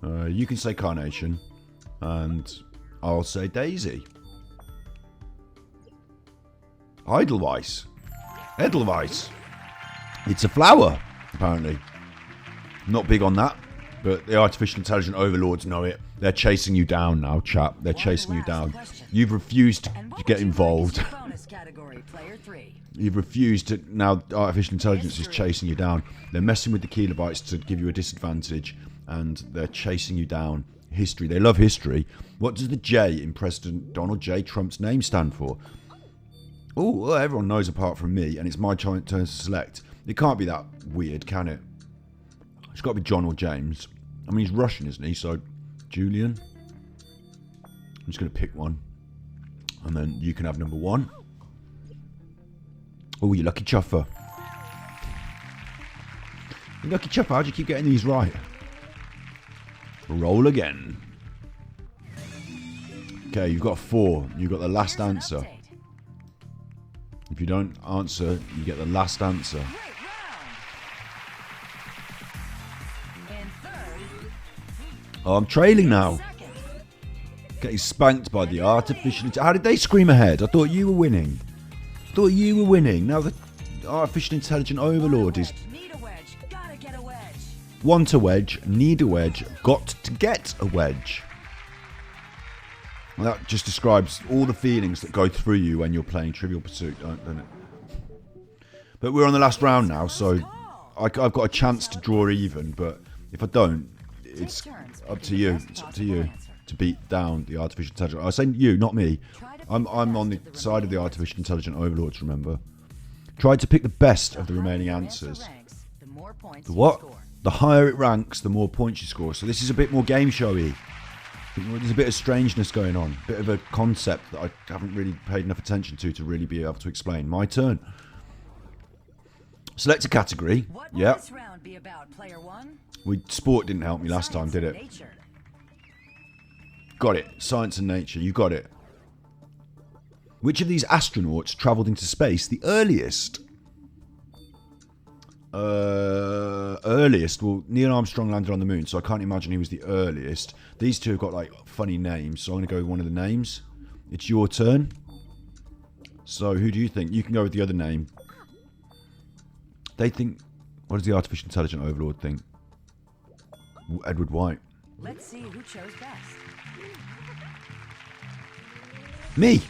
You can say Carnation, and I'll say Daisy. Edelweiss. Edelweiss. It's a flower, apparently. Not big on that, but the artificial intelligent overlords know it. They're chasing you down now, chap. They're chasing you down. You've refused to get involved. You've refused to. Now artificial intelligence is chasing you down. They're messing with the kilobytes to give you a disadvantage, and they're chasing you down. History. They love history. What does the J in President Donald J. Trump's name stand for? Oh, well, everyone knows apart from me, and it's my turn to select. It can't be that weird, can it? It's got to be John or James. I mean, he's Russian, isn't he? So, Julian. I'm just going to pick one. And then you can have number 1. Oh, you lucky chuffer. You lucky chuffer, how do you keep getting these right? Roll again. Okay, you've got 4. You've got the last answer. If you don't answer, you get the last answer. Oh, I'm trailing now. Getting spanked by the artificial intelligence. How did they scream ahead? I thought you were winning. Now the artificial intelligent overlord is... Want a wedge, need a wedge, got to get a wedge. Well, that just describes all the feelings that go through you when you're playing Trivial Pursuit, doesn't it? But we're on the last round now, so I've got a chance to draw even, but if I don't, it's up to you. It's up to you to beat down the artificial intelligence. I was saying you, not me. I'm on the side of the artificial intelligent overlords, remember. Try to pick the best of the remaining answers. The what? The higher it ranks, the more points you score. So this is a bit more game showy. There's a bit of strangeness going on. A bit of a concept that I haven't really paid enough attention to really be able to explain. My turn. Select a category. Yeah. Sport didn't help me last time, did it? Got it. Science and nature. You got it. Which of these astronauts travelled into space the earliest? Earliest? Well, Neil Armstrong landed on the moon, so I can't imagine he was the earliest. These two have got like funny names, so I'm going to go with one of the names. It's your turn. So who do you think? You can go with the other name. They think... What does the artificial intelligent overlord think? Edward White. Let's see who chose best. Me.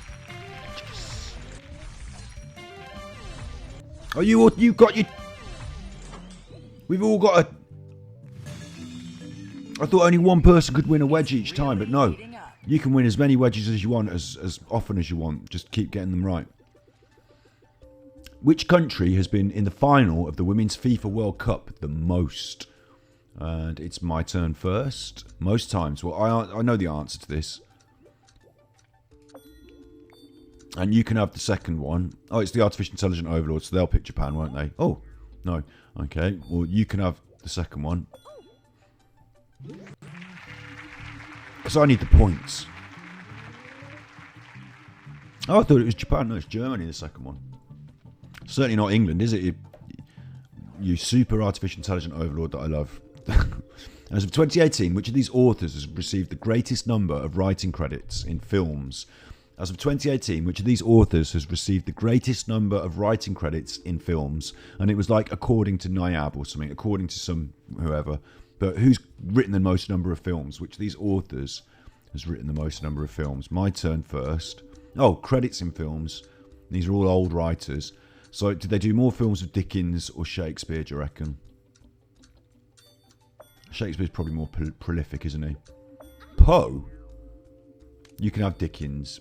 Oh, you got your... We've all got a... I thought only one person could win a wedge each time, but no. You can win as many wedges as you want, as often as you want. Just keep getting them right. Which country has been in the final of the Women's FIFA World Cup the most? And it's my turn first. Most times. Well, I know the answer to this. And you can have the second one. Oh, it's the artificial intelligent overlord, so they'll pick Japan, won't they? Oh, no. Okay, well, you can have the second one. Because I need the points. Oh, I thought it was Japan. No, it's Germany, the second one. Certainly not England, is it? You super artificial intelligent overlord that I love. As of 2018, which of these authors has received the greatest number of writing credits in films? As of 2018, which of these authors has received the greatest number of writing credits in films? And it was like according to NIAB or something, according to some whoever. But who's written the most number of films? Which of these authors has written the most number of films? My turn first. Oh, credits in films. These are all old writers. So did they do more films of Dickens or Shakespeare, do you reckon? Shakespeare's probably more prolific, isn't he? Poe? You can have Dickens.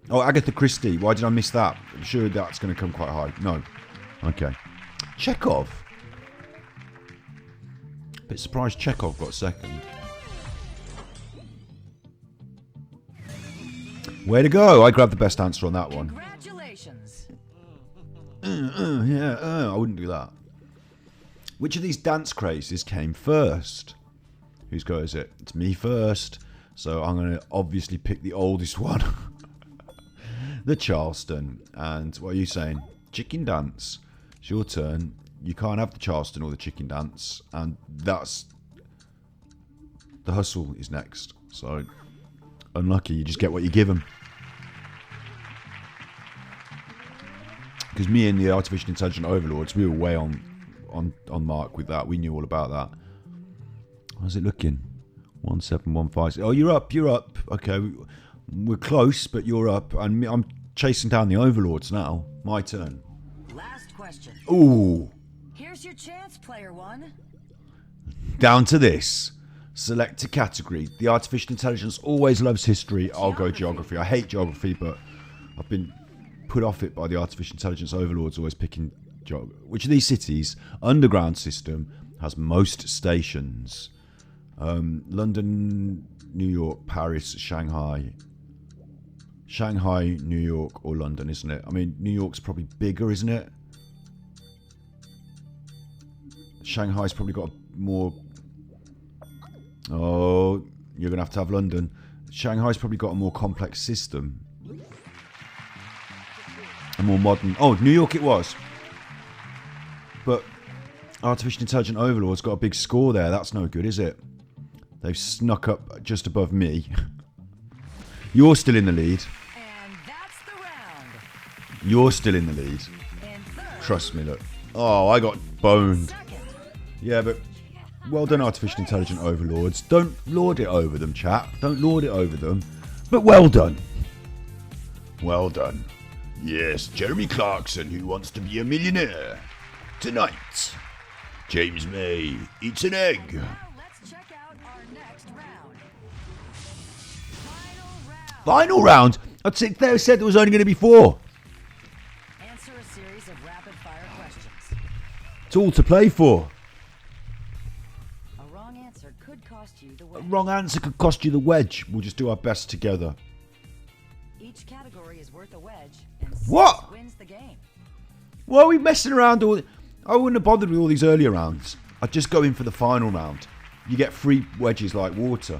Oh, Agatha Christie. Why did I miss that? I'm sure that's going to come quite high. No. Okay. Chekhov. Bit surprised Chekhov got second. Way to go. I grabbed the best answer on that one. Congratulations. I wouldn't do that. Which of these dance crazes came first? Whose go is it? It's me first. So I'm going to obviously pick the oldest one. The Charleston. And what are you saying? Chicken dance. It's your turn. You can't have the Charleston or the chicken dance. And that's... The hustle is next. So, unlucky. You just get what you give them. Because me and the artificial intelligent overlords, we were way on mark with that. We knew all about that. How's it looking? 1715. Oh, you're up. Okay, we're close, but you're up. And I'm chasing down the overlords now. My turn. Last question. Ooh. Here's your chance, player one. Down to this. Select a category. The artificial intelligence always loves history. I'll go geography. I hate geography, but I've been put off it by the artificial intelligence overlords always picking geography. Which of these cities, underground system, has most stations? London, New York, Paris, Shanghai. Shanghai, New York, or London, isn't it? I mean, New York's probably bigger, isn't it? Shanghai's probably got more... Oh, you're going to have London. Shanghai's probably got a more complex system. A more modern... Oh, New York it was. But artificial intelligent overlord's got a big score there. That's no good, is it? They've snuck up just above me. You're still in the lead. And that's the round. You're still in the lead. Trust me, look. Oh, I got boned. Yeah, but well done, artificial intelligent overlords. Don't lord it over them, chap. Don't lord it over them. But well done. Well done. Yes, Jeremy Clarkson, who wants to be a millionaire. Tonight, James May eats an egg. Now let's check out our next round. Final round? I'd say they said there was only going to be 4. Answer a series of rapid-fire questions. It's all to play for. A wrong answer could cost you the A wedge. wrong answer could cost you the wedge. We'll just do our best together. Each category is worth a wedge, and What? six wins the game. Why are we messing around? I wouldn't have bothered with all these earlier rounds. I'd just go in for the final round. You get 3 wedges like water.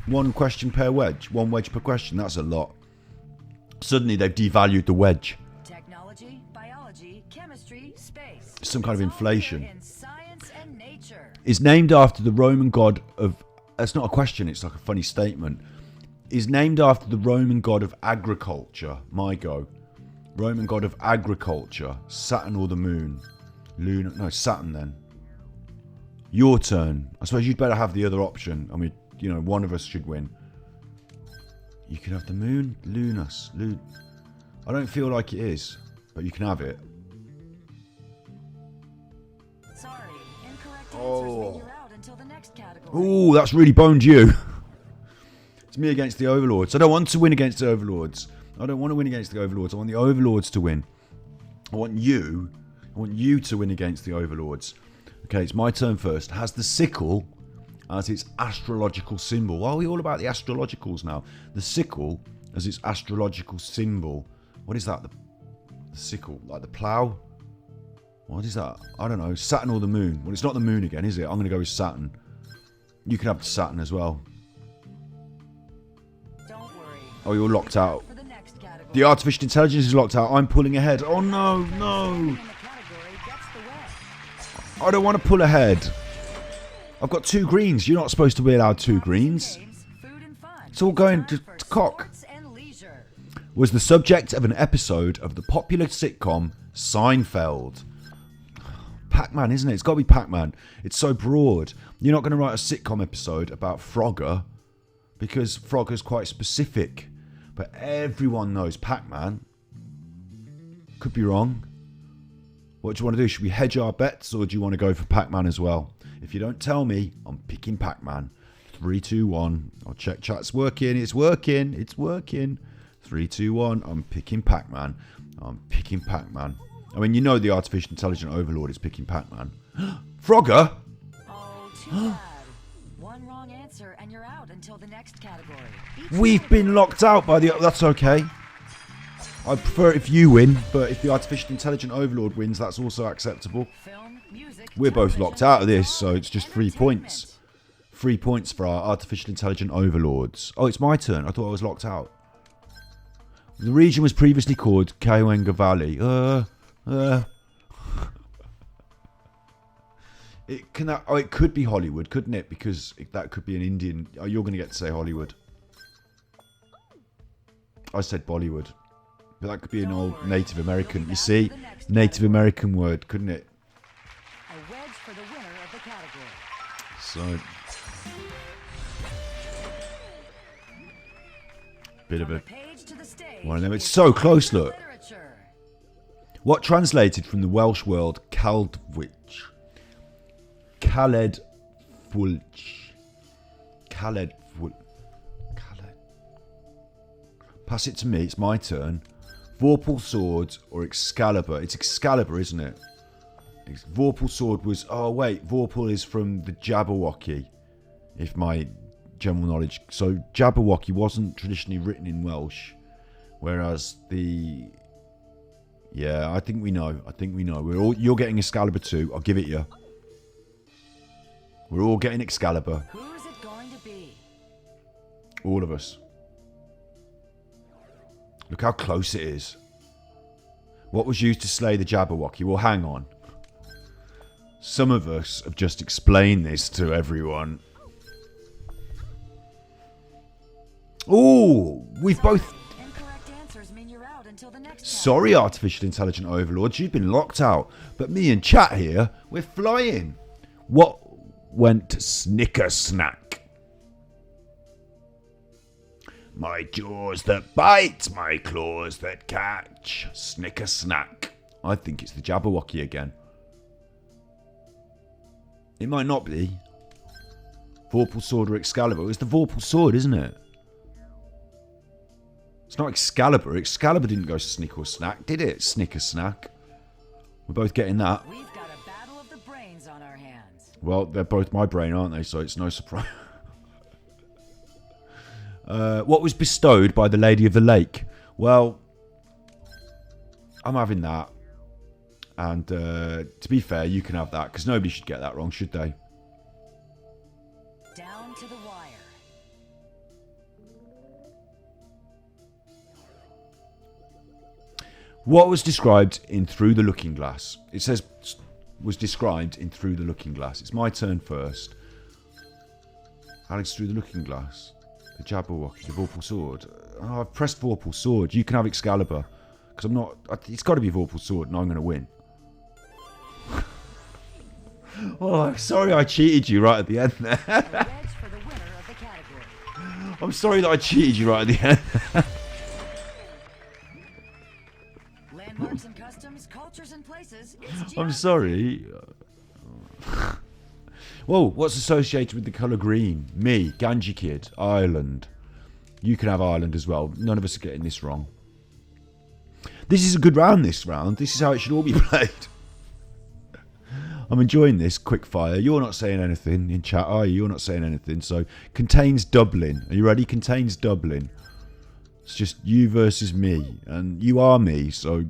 1 question per wedge. 1 wedge per question. That's a lot. Suddenly they've devalued the wedge. Technology, biology, chemistry, space. Some kind of It's all here inflation. in science and nature. Is named after the Roman god of... That's not a question. It's like a funny statement. Is named after the Roman god of agriculture. My go. Roman god of agriculture. Saturn or the moon? Luna. No, Saturn then. Your turn. I suppose you'd better have the other option. I mean, you know, one of us should win. You can have the moon. Lunus. I don't feel like it is, but you can have it. Sorry, incorrect answers Oh. mean you're out until the next category. Ooh, that's really boned you. It's me against the overlords. I don't want to win against the overlords. I don't want to win against the overlords. I want the overlords to win. I want you to win against the overlords. Okay, it's my turn first. Has the sickle as its astrological symbol. Oh, we're all about the astrologicals now. The sickle as its astrological symbol. What is that? The sickle, like the plough? What is that? I don't know. Saturn or the moon? Well, it's not the moon again, is it? I'm going to go with Saturn. You can have the Saturn as well. Don't worry. Oh, you're locked out. For the next category. The artificial intelligence is locked out. I'm pulling ahead. Oh, no, no. In the category gets the wedge. I don't want to pull ahead. I've got 2 greens. You're not supposed to be allowed 2 greens. Games, food and fun. It's all going Time to for cock. sports and leisure. Was the subject of an episode of the popular sitcom Seinfeld. Pac-Man, isn't it? It's got to be Pac-Man. It's so broad. You're not going to write a sitcom episode about Frogger because Frogger's quite specific. but everyone knows Pac-Man. Could be wrong. What do you want to do? Should we hedge our bets, or do you want to go for Pac-Man as well? If you don't tell me, I'm picking Pac-Man. 3, 2, 1. I'll check chat's working. It's working. It's working. 3, 2, 1. I'm picking Pac-Man. I'm picking Pac-Man. I mean, you know the artificial intelligent overlord is picking Pac-Man. Frogger? Oh, too bad. One wrong answer and you're out until the next category. We've been locked out by the... That's okay. I'd prefer it if you win, but if the artificial intelligent overlord wins, that's also acceptable. Film, music, We're both locked out of this, so it's just 3 points. 3 points for our artificial intelligent overlords. Oh, it's my turn. I thought I was locked out. The region was previously called Kawenga Valley. It could be Hollywood, couldn't it? Because that could be an Indian. Oh, you're going to get to say Hollywood. I said Bollywood. But that could be an old Native American. You see? Native American word, couldn't it? A wedge for the winner of the category. So... bit of a... one of them. It's so close, look. What translated from the Welsh word Caldwich? Caled Fulch. Caled Fulch. Pass it to me, it's my turn. Vorpal sword or Excalibur? It's Excalibur, isn't it? Vorpal sword was... oh, wait. Vorpal is from the Jabberwocky. If my general knowledge... so Jabberwocky wasn't traditionally written in Welsh. Whereas the... yeah, I think we know. I think we know. You're getting Excalibur too. I'll give it you. We're all getting Excalibur. Who's it going to be? All of us. Look how close it is. What was used to slay the Jabberwocky? Well, hang on. Some of us have just explained this to everyone. Oh, we've both... incorrect answers mean you're out until the next sorry, artificial intelligent overlords, you've been locked out. But me and chat here, we're flying. What went snicker snack? My jaws that bite, my claws that catch. Snicker snack. I think it's the Jabberwocky again. It might not be. Vorpal sword or Excalibur. It's the Vorpal sword, isn't it? It's not Excalibur. Excalibur didn't go snick or snack, did it? Snicker snack. We're both getting that. We've got a battle of the brains on our hands. Well, they're both my brain, aren't they? So it's no surprise. What was bestowed by the Lady of the Lake? Well, I'm having that. And to be fair, you can have that. Because nobody should get that wrong, should they? Down to the wire. What was described in Through the Looking Glass? It says was described in Through the Looking Glass. It's my turn first. Alex, Through the Looking Glass. The Jabberwocky, the Vorpal sword. Oh, I've pressed Vorpal sword. You can have Excalibur. Because I'm not... it's got to be Vorpal sword and I'm going to win. Oh, sorry I cheated you right at the end there. A wedge for the winner of the category. I'm sorry that I cheated you right at the end. Landmarks and customs, cultures and places. It's I'm sorry. Whoa, what's associated with the colour green? Me, Ganji Kid, Ireland. You can have Ireland as well. None of us are getting this wrong. This is a good round, this round. This is how it should all be played. I'm enjoying this quick fire. You're not saying anything in chat, are you? You're not saying anything. So, contains Dublin. Are you ready? Contains Dublin. It's just you versus me. And you are me, so...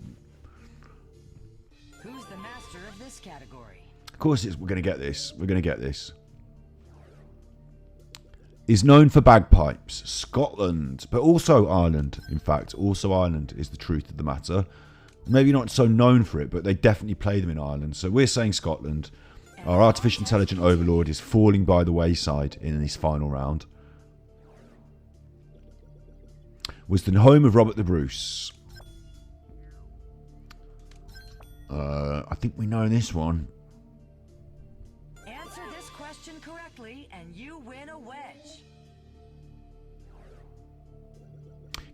who's the master of this category? Of course, we're going to get this. We're going to get this. Is known for bagpipes. Scotland. But also Ireland. In fact, also Ireland is the truth of the matter. Maybe not so known for it, but they definitely play them in Ireland. So we're saying Scotland. Our artificial intelligent overlord is falling by the wayside in this final round. Was the home of Robert the Bruce. I think we know this one. Answer this question correctly and you win a wedge.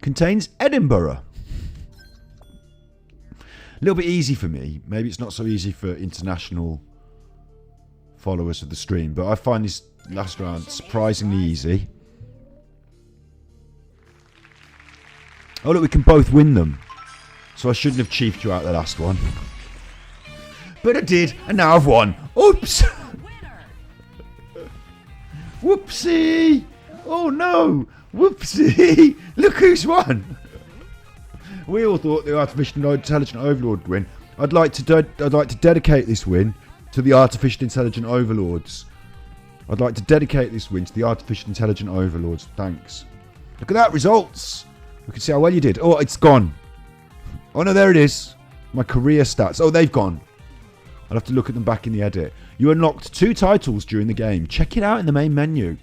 contains Edinburgh. A little bit easy for me. Maybe it's not so easy for international followers of the stream, but I find this last round surprisingly easy. Oh look, we can both win them. So I shouldn't have chiefed you out the last one. But I did, and now I've won. Oops! Whoopsie! Oh no! Whoopsie! Look who's won! We all thought the Artificial Intelligent Overlord would win. I'd like to dedicate this win to the Artificial Intelligent Overlords. I'd like to dedicate this win to the Artificial Intelligent Overlords. Thanks. Look at that, results! We can see how well you did. Oh, it's gone. Oh no, there it is. My career stats. Oh, they've gone. I'll have to look at them back in the edit. You unlocked 2 titles during the game. Check it out in the main menu.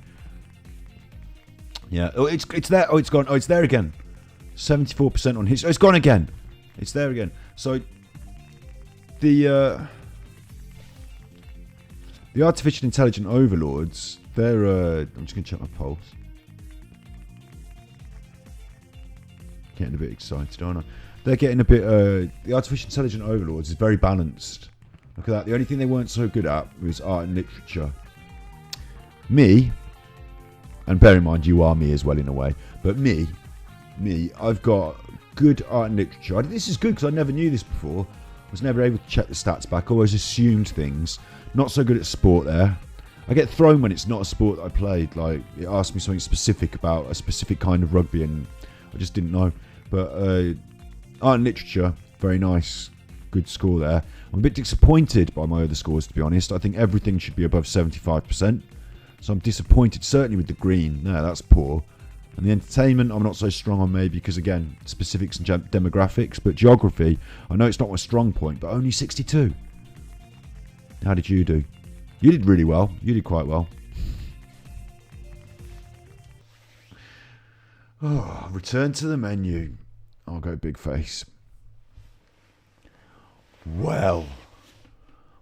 Yeah. Oh, it's there. Oh, it's gone. Oh, it's there again. 74% on his. Oh, it's gone again. It's there again. So the Artificial Intelligent Overlords, they're I'm just gonna check my pulse. Getting a bit excited, aren't I? They're getting a bit the Artificial Intelligent Overlords is very balanced. Look at that. The only thing they weren't so good at was art and literature. Me, and bear in mind you are me as well in a way, but me, I've got good art and literature. This is good because I never knew this before. I was never able to check the stats back. Always assumed things. Not so good at sport there. I get thrown when it's not a sport that I played. Like, it asked me something specific about a specific kind of rugby and I just didn't know. But art and literature, very nice. Good score there. I'm a bit disappointed by my other scores, to be honest. I think everything should be above 75%. So I'm disappointed, certainly with the green. No, that's poor. And the entertainment, I'm not so strong on maybe because, again, specifics and demographics. But geography, I know it's not my strong point, but only 62. How did you do? You did really well. You did quite well. Oh, return to the menu. I'll go big face. Well,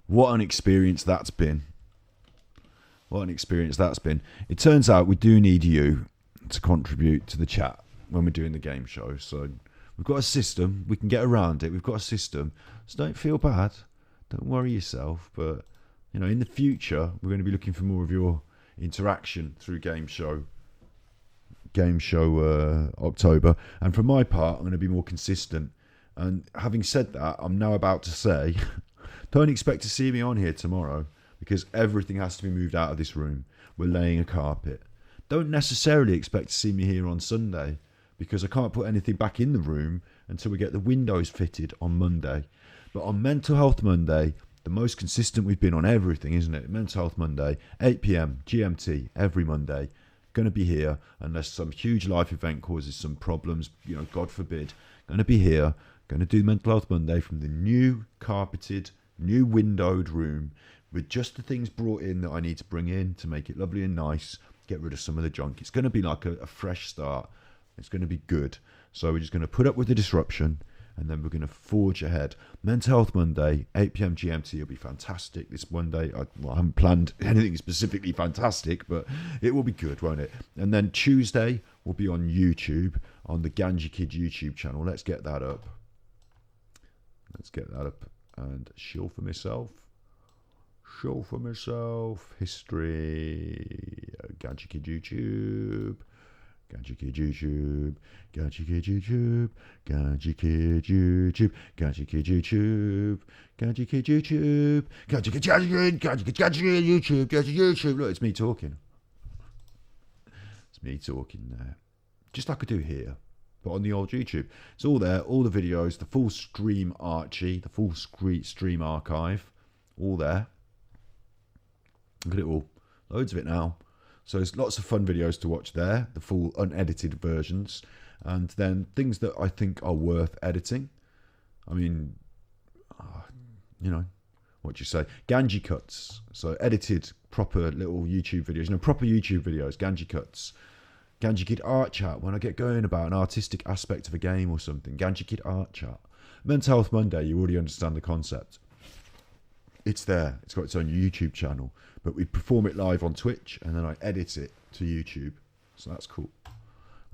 what an experience that's been. What an experience that's been. It turns out we do need you to contribute to the chat when we're doing the game show. So we've got a system. We can get around it. We've got a system. So don't feel bad. Don't worry yourself. But, you know, in the future, we're going to be looking for more of your interaction through Game Show October. And for my part, I'm going to be more consistent. And having said that, I'm now about to say, don't expect to see me on here tomorrow because everything has to be moved out of this room. We're laying a carpet. Don't necessarily expect to see me here on Sunday because I can't put anything back in the room until we get the windows fitted on Monday. But on Mental Health Monday, the most consistent we've been on everything, isn't it? Mental Health Monday, 8 p.m. GMT every Monday. Going to be here unless some huge life event causes some problems, you know, God forbid. Going to be here. Going to do Mental Health Monday from the new carpeted, new windowed room with just the things brought in that I need to bring in to make it lovely and nice, get rid of some of the junk. It's going to be like a fresh start. It's going to be good. So we're just going to put up with the disruption and then we're going to forge ahead. Mental Health Monday, 8 p.m. GMT. It'll be fantastic this Monday. I haven't planned anything specifically fantastic, but it will be good, won't it? And then Tuesday will be on YouTube, on the Ganji Kid YouTube channel. Let's get that up. Let's get that up and shill for myself. History. Ganji Kid YouTube. Ganji Kid YouTube. Ganji Kid YouTube. Ganji Kid YouTube. Ganji Kid YouTube. Ganji Kid YouTube. Ganji Kid YouTube. Ganji YouTube. Look, it's me talking. It's me talking there. Just like I do here. But on the old YouTube. It's all there, all the videos, the full stream Archie, the full stream archive, all there. Look at it all. Loads of it now. So there's lots of fun videos to watch there, the full unedited versions. And then things that I think are worth editing. I mean, you know, what do you say? Ganji cuts. So edited proper little YouTube videos, you know, proper YouTube videos, Ganji cuts. Ganji Kid Art Chat, when I get going about an artistic aspect of a game or something. Ganji Kid Art Chat. Mental Health Monday, you already understand the concept. It's there. It's got its own YouTube channel. But we perform it live on Twitch and then I edit it to YouTube. So that's cool.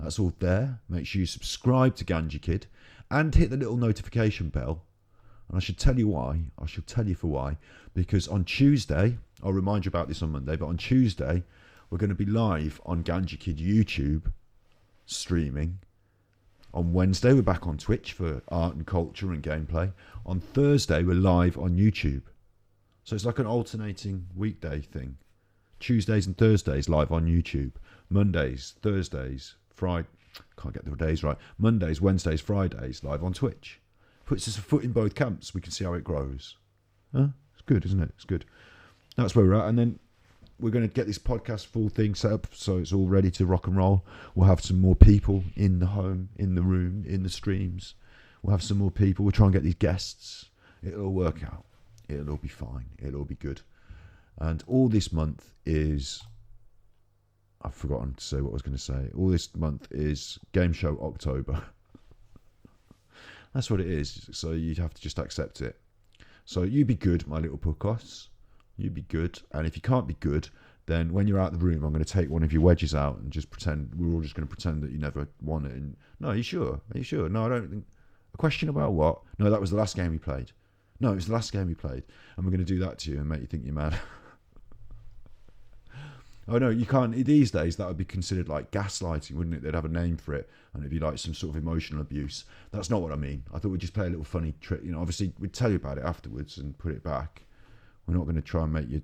That's all there. Make sure you subscribe to Ganja Kid and hit the little notification bell. And I should tell you why. I shall tell you for why. Because on Tuesday, I'll remind you about this on Monday, but on Tuesday, we're going to be live on Ganja Kid YouTube streaming. On Wednesday, we're back on Twitch for art and culture and gameplay. On Thursday, we're live on YouTube. So it's like an alternating weekday thing. Tuesdays and Thursdays live on YouTube. Mondays, Thursdays, Friday, can't get the days right. Mondays, Wednesdays, Fridays live on Twitch. Puts us a foot in both camps. We can see how it grows. Huh? It's good, isn't it? It's good. That's where we're at. And then we're going to get this podcast full thing set up so it's all ready to rock and roll. We'll have some more people in the home, in the room, in the streams. We'll have some more people. We'll try and get these guests. It'll all work out. It'll all be fine. It'll all be good. And all this month is... I've forgotten to say what I was going to say. All this month is Game Show October. That's what it is. So you'd have to just accept it. So you be good, my little podcasts. You be good. And if you can't be good, then when you're out of the room, I'm going to take one of your wedges out and just pretend, we're all just going to pretend that you never won it. And, no, are you sure? Are you sure? No, I don't think. A question about what? No, that was the last game we played. No, it was the last game we played. And we're going to do that to you and make you think you're mad. Oh, no, you can't. These days, that would be considered like gaslighting, wouldn't it? They'd have a name for it, and it'd be like some sort of emotional abuse. That's not what I mean. I thought we'd just play a little funny trick. You know, obviously, we'd tell you about it afterwards and put it back. We're not going to try and make you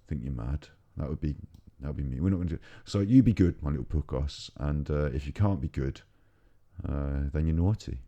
think you're mad. That would be me. We're not going to do. So you be good, my little podcast, and if you can't be good, then you're naughty.